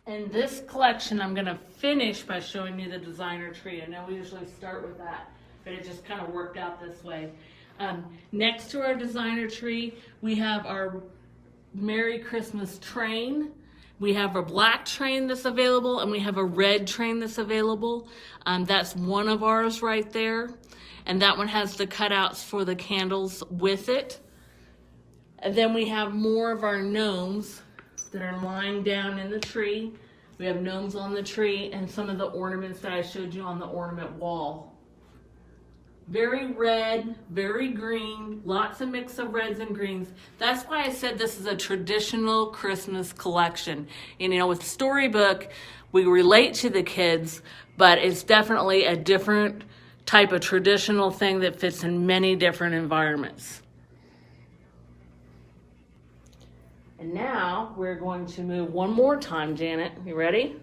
In this collection, I'm going to finish by showing you the designer tree. I know we usually start with that, but it just kind of worked out this way. Next to our designer tree, we have our Merry Christmas train. We have a black train that's available, and we have a red train that's available. That's one of ours right there. And that one has the cutouts for the candles with it. And then we have more of our gnomes that are lying down in the tree. We have gnomes on the tree and some of the ornaments that I showed you on the ornament wall. Very red, very green, lots of mix of reds and greens. That's why I said this is a traditional Christmas collection. And you know, with Storybook, we relate to the kids, but it's definitely a different type of traditional thing that fits in many different environments. And now we're going to move one more time, Janet. You ready?